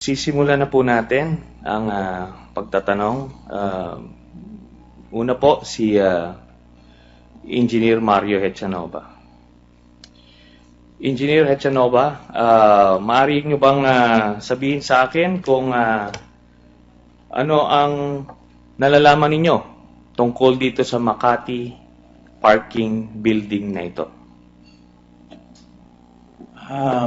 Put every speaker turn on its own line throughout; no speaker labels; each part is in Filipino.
Sisimulan na po natin ang pagtatanong. Una po si Engineer Mario Hechanova. Engineer Hechanova, maaari nyo bang sabihin sa akin kung ano ang nalalaman ninyo tungkol dito sa Makati parking building na ito?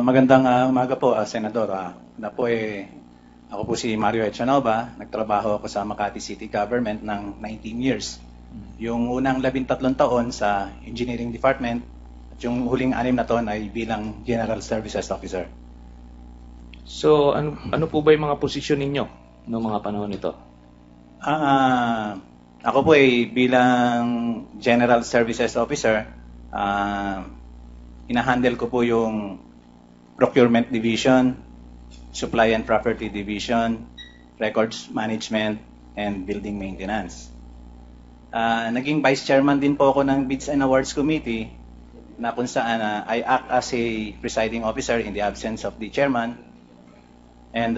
Magandang umaga po, Senador. Ako po si Mario Hechanova. Nagtrabaho ako sa Makati City Government ng 19 years. Yung unang 13 taon sa Engineering Department at yung huling 6 na taon ay bilang General Services Officer.
So, ano po ba yung mga posisyon ninyo noong mga panahon nito?
Ako po ay bilang General Services Officer. Ina-handle ko po yung Procurement Division, Supply and Property Division, Records Management, and Building Maintenance. Naging Vice Chairman din po ako ng Bids and Awards Committee na kung saan I act as a presiding officer in the absence of the chairman. And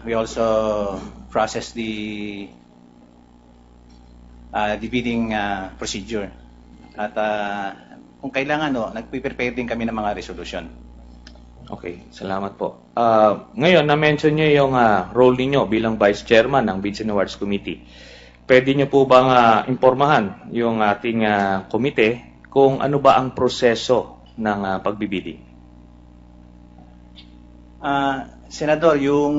we also process the bidding procedure. At kung kailangan, nagpe-prepare din kami ng mga resolution.
Okay, salamat po. Ngayon, na-mention nyo yung role ninyo bilang Vice Chairman ng Bids and Awards Committee. Pwede nyo po bang impormahan yung ating komite kung ano ba ang proseso ng pagbibidding?
Senador, yung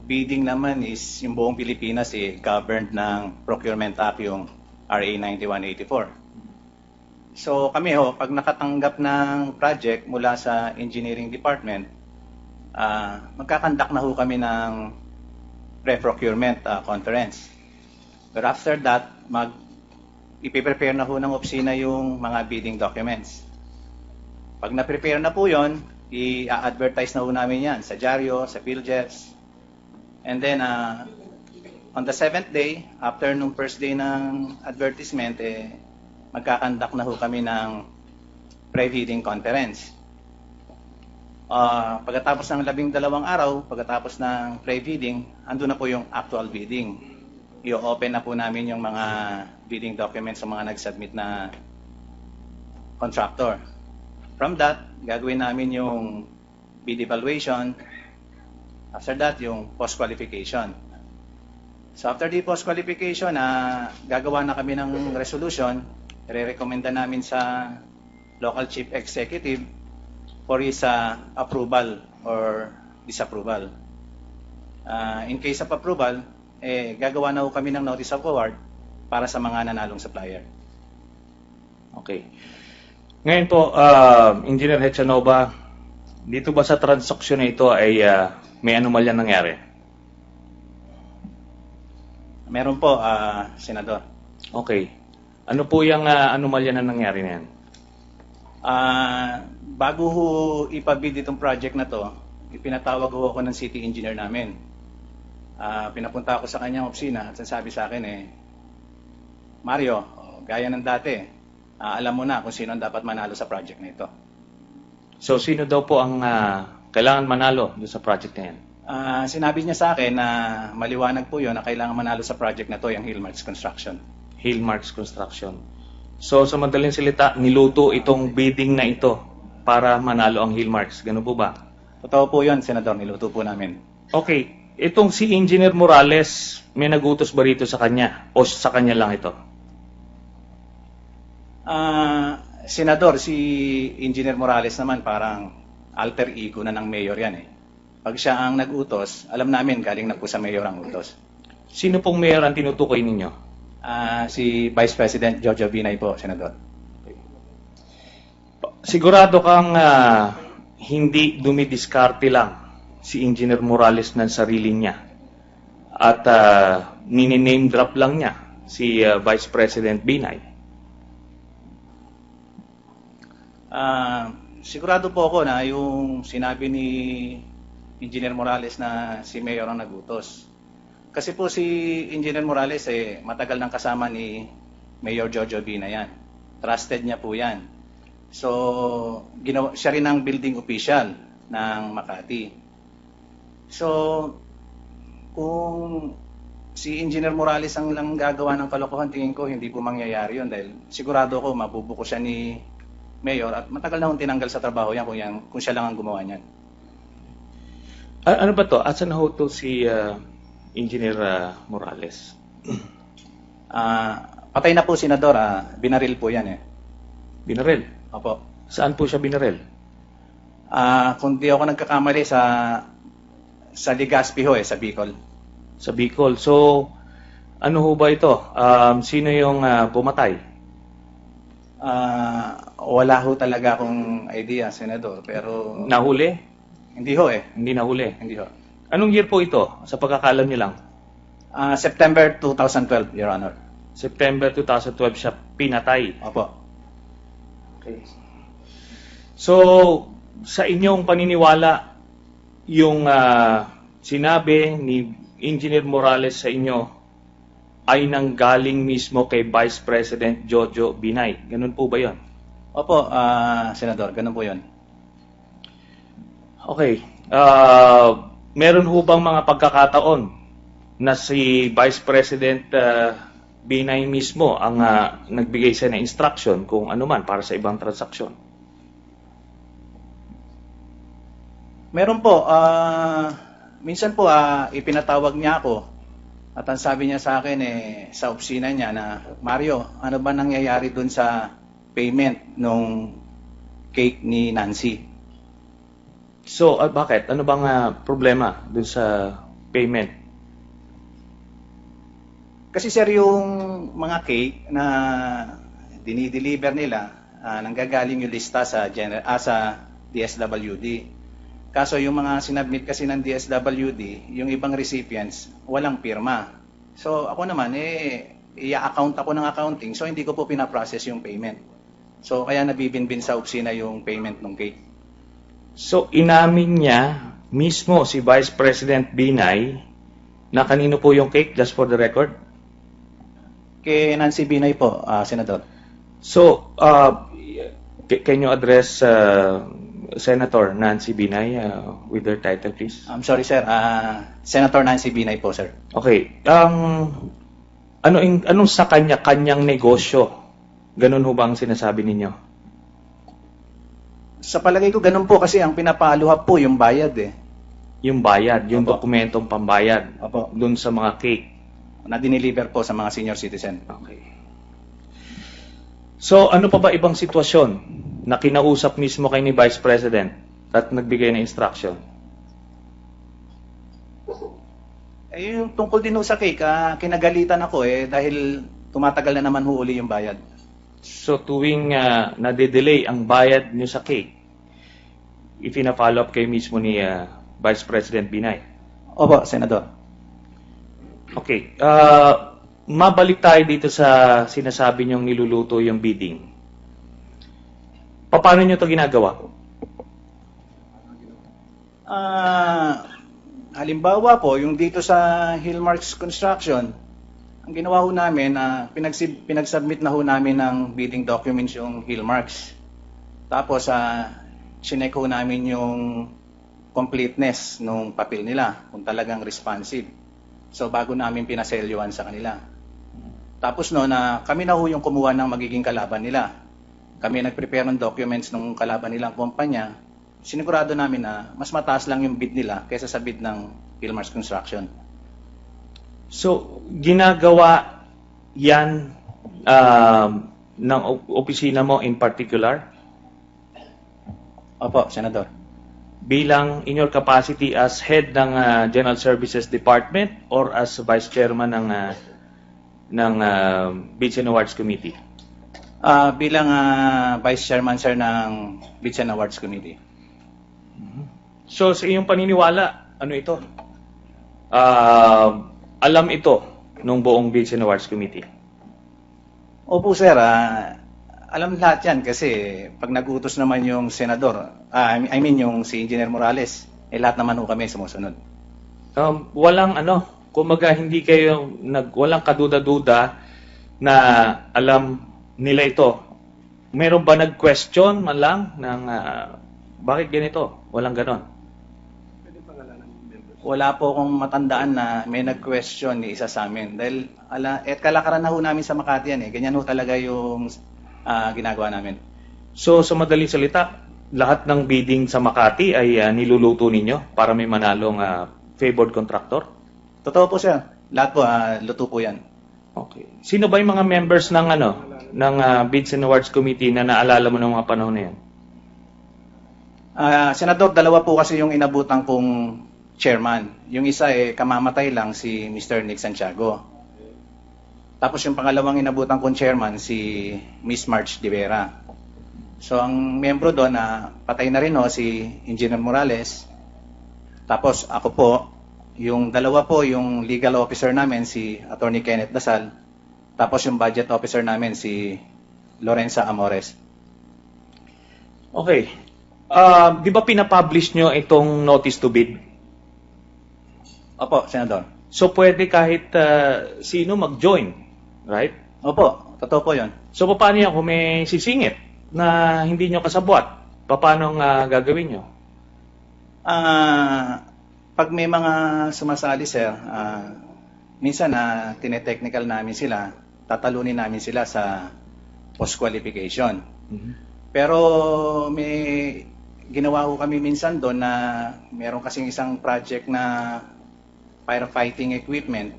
bidding naman is yung buong Pilipinas governed ng Procurement Act, yung RA 9184. So kami pag nakatanggap ng project mula sa Engineering Department, magkakandak na kami ng pre-procurement conference. But after that, ipiprepare na ng opisina yung mga bidding documents. Pag na-prepare na po yun, i-advertise na namin yan sa dyaryo, sa PhilJets. And then, on the 7th day, after nung first day ng advertisement, magkakandak na kami ng pre-bidding conference. Pagkatapos ng 12 araw, pagkatapos ng pre-bidding, andun na po yung actual bidding. I-open na po namin yung mga bidding documents sa mga nag-submit na contractor. From that, gagawin namin yung bid evaluation. After that, yung post-qualification. So after the post-qualification, gagawa na kami ng resolution. Re-recommenda namin sa local chief executive for his approval or disapproval. In case of approval, gagawa na kami ng notice of award para sa mga nanalong supplier.
Okay. Ngayon po, Engineer Hechanova, dito ba sa transaksyon na ito ay may anomalya nangyari?
Meron po, Senador.
Okay. Ano po yung anomalya na nangyari na yan?
Bago ipabid itong project na to, ipinatawag ako ng city engineer namin. Pinapunta ako sa kanyang opisina at sabi sa akin Mario, gaya ng dati, alam mo na kung sino ang dapat manalo sa project na ito.
So, sino daw po ang kailangan manalo doon sa project na yan?
Sinabi niya sa akin na maliwanag po yun na kailangan manalo sa project na to, yung Hillmarks Construction.
Hillmarks Construction. So, sa madaling salita, niluto itong bidding na ito para manalo ang Hillmarks. Ganun po ba?
Totoo po yun, Senador. Niluto po namin.
Okay. Itong si Engineer Morales, may nagutos ba rito sa kanya? O sa kanya lang ito?
Senador, si Engineer Morales naman parang alter ego na ng mayor yan Pag siya ang nag-utos, alam namin galing na po sa mayor ang utos.
Sino pong mayor ang tinutukoy ninyo?
Si Vice President Jojo Binay po, Senador.
Sigurado kang hindi dumidiskarte lang si Engineer Morales ng sarili niya at nini-name drop lang niya si Vice President Binay.
Sigurado po ako na yung sinabi ni Engineer Morales na si Mayor ang nagutos. Kasi po si Engineer Morales matagal nang kasama ni Mayor Jojo Binay yan. Trusted niya po yan. So, siya rin ang building official ng Makati. So, kung si Engineer Morales ang lang gagawa ng kalokohan, tingin ko hindi po mangyayari yun dahil sigurado ko mabubuko siya ni Mayor at matagal na akong tinanggal sa trabaho yan kung siya lang ang gumawa niyan.
Ano ba to? Asan na ho to si Engineer Morales?
Patay na po, Senador. Binaril po yan eh.
Binarel?
Opo.
Saan po siya binarel?
Kung di ako nagkakamali sa Legazpi ho sa Bicol.
Sa Bicol. So, ano ho ba ito? Sino yung pumatay?
Wala ho talaga akong idea, Senador. Pero
Nahuli?
hindi ho eh.
Hindi nahuli.
Hindi ho.
Anong year po ito? Sa pagkakalam niyo lang?
September 2012, Your Honor.
September 2012 siya pinatay.
Opo.
Okay. So, sa inyong paniniwala, yung sinabi ni Engineer Morales sa inyo ay nanggaling mismo kay Vice President Jojo Binay. Ganun po ba yon?
Opo, Senador. Ganun po yun.
Okay. Meron ho bang mga pagkakataon na si Vice President Binay mismo ang nagbigay sa na instruction kung ano man para sa ibang transaksyon?
Meron po. Minsan po, ipinatawag niya ako at ang sabi niya sa akin sa opisina niya na, Mario, ano ba nangyayari dun sa payment nung cake ni Nancy?
So, bakit? Ano bang problema dun sa payment?
Kasi sir, yung mga cake na dinideliver nila, nanggagaling yung lista sa DSWD. Kaso yung mga sinabmit kasi ng DSWD, yung ibang recipients, walang pirma. So ako naman, i-account ako ng accounting, so hindi ko po pinaprocess yung payment. So kaya nabibinbin sa opisina yung payment ng cake.
So, inamin niya mismo si Vice President Binay na kanino po yung cake, just for the record?
Kay Nancy Binay po, Senador.
So, can you address Senator Nancy Binay with her title, please?
I'm sorry, sir. Senator Nancy Binay po, sir.
Okay. Anong sa kanyang negosyo? Ganun ho ba ang sinasabi ninyo?
Sa palagay ko, ganun po kasi ang pinapaluhap po yung bayad
Yung bayad, yung
Opo.
dokumentong pambayad
Opo.
dun sa mga cake.
Na dineliver po sa mga senior citizen.
Okay. So, ano pa ba ibang sitwasyon na kinausap mismo kay ni Vice President at nagbigay ng instruction?
Yung tungkol din ho sa cake, kinagalitan ako dahil tumatagal na naman ho uli yung bayad.
So, tuwing nade-delay ang bayad nyo sa cake, ipina-follow up kayo mismo ni Vice President Binay?
Opo, Senador.
Okay. Mabalik tayo dito sa sinasabi nyong niluluto yung bidding. Paano nyo ito ginagawa?
Halimbawa po, yung dito sa Hillmarks Construction, ang ginawa ho namin, pinagsubmit na ho namin ng bidding documents yung Hillmarks. Tapos, chinek ho namin yung completeness ng papel nila, kung talagang responsive. So, bago namin pinaselyuan sa kanila. Tapos kami na ho yung kumuha ng magiging kalaban nila. Kami nag-prepare ng documents ng kalaban nilang kumpanya. Sinigurado namin na mas mataas lang yung bid nila kaysa sa bid ng Hillmarks Construction.
So, ginagawa yan ng opisina mo in particular?
Opo, Senador.
Bilang in your capacity as head ng General Services Department or as Vice Chairman ng Bids and Awards Committee?
Bilang Vice Chairman, sir, ng Bids and Awards Committee.
So, sa iyong paniniwala, ano ito? Alam ito ng buong Bids and Awards Committee?
Opo, sir. Alam lahat yan kasi pag nag-utos naman yung senador, yung si Engineer Morales, lahat naman ho kami sumusunod.
Walang kumaga hindi kayo walang kaduda-duda na alam nila ito. Meron ba nag-question man lang ng bakit ganito? Walang ganon.
Wala po akong matandaan na may nag-question ni isa sa amin. Dahil kalakaran na ho namin sa Makati yan eh. Ganyan ho talaga yung ginagawa namin.
So, sa madaling salita, lahat ng bidding sa Makati ay niluluto ninyo para may manalong favored contractor?
Totoo po sir. Lahat po, luto po yan.
Okay. Sino ba yung mga members ng Bids and Awards Committee na naalala mo ng mga panahon na yan?
Senador, dalawa po kasi yung inabutan kong chairman. Yung isa kamamatay lang si Mr. Nick Santiago. Tapos yung pangalawang inabutan kong chairman si Miss March De Vera. So ang miyembro doon patay na rin si Engineer Morales. Tapos ako po, yung dalawa po yung legal officer namin si Attorney Kenneth Dasal. Tapos yung budget officer namin si Lorenza Amores.
Okay. Di ba pinapublish nyo itong notice to bid?
Opo, Senador.
So, pwede kahit sino mag-join, right?
Opo, totoo po yun.
So, paano yan kung may sisingit na hindi nyo kasabwat? Paano gagawin nyo?
Pag may mga sumasali, sir, minsan tinetechnical namin sila, tatalunin namin sila sa post-qualification. Pero may ginawa ko kami minsan doon na meron kasing isang project na firefighting equipment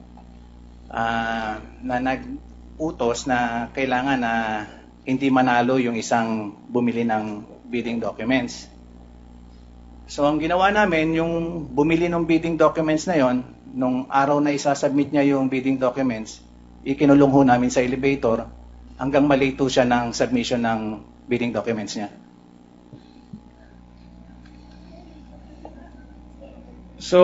na nag-utos na kailangan na hindi manalo yung isang bumili ng bidding documents. So ang ginawa namin, yung bumili ng bidding documents na yon, nung araw na isasubmit niya yung bidding documents, ikinulong ho namin sa elevator hanggang malito siya ng submission ng bidding documents niya.
So,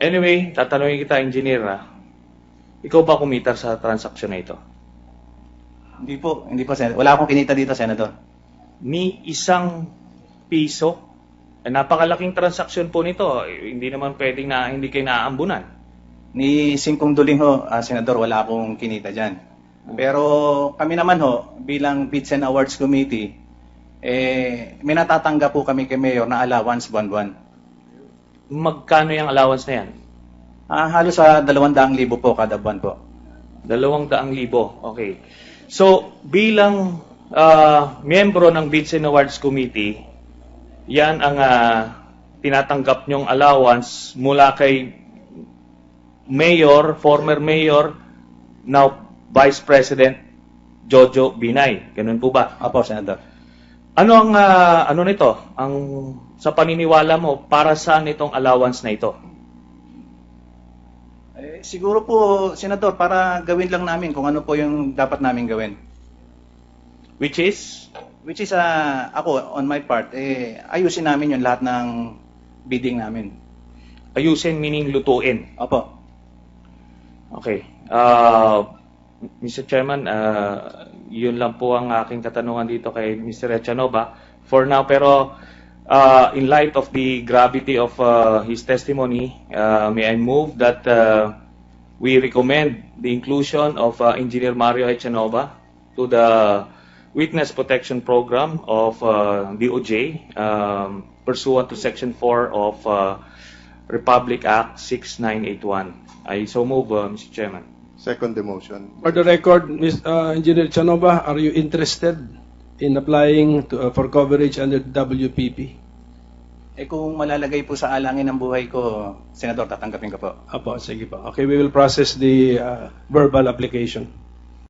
anyway, tatanungin kita, engineer, ikaw ba kumita sa transaksyon na ito?
Hindi po, Senator. Wala akong kinita dito, Senator.
Ni isang piso? Napakalaking transaksyon po nito. Hindi naman pwedeng hindi kayo naaambunan.
Ni 5 duling ho, Senador, wala akong kinita dyan. Pero kami naman ho, bilang Bids and Awards Committee, may natatanggap po kami kay Mayor na allowance buwan-buwan.
Magkano yung allowance na yan?
Halos sa 200,000 po kada buwan po.
200,000. Okay. So, bilang miyembro ng Bids and Awards Committee, yan ang tinatanggap nyong allowance mula kay Mayor, former Mayor, now Vice President Jojo Binay. Ganun po ba?
Opo, Senator.
Ano ang nito? Ang sa paniniwala mo para saan itong allowance na ito?
Siguro po, Senator, para gawin lang namin kung ano po yung dapat namin gawin.
Which is
Ako, on my part, ayusin namin yung lahat ng bidding namin.
ayusin meaning lutuin.
Opo.
Okay. Mr. Chairman, yun lang po ang aking katanungan dito kay Mr. Echanova for now. Pero in light of the gravity of his testimony, may I move that we recommend the inclusion of Engineer Mario Echanova to the Witness Protection Program of DOJ pursuant to Section 4 of Republic Act 6981. I so move, Mr. Chairman.
Second the motion.
For the record, Engineer Chanova, are you interested in applying for coverage under WPP?
Kung malalagay po sa alangin ng buhay ko, Senador, tatanggapin ko po.
Apo, sige po. Okay, we will process the verbal application.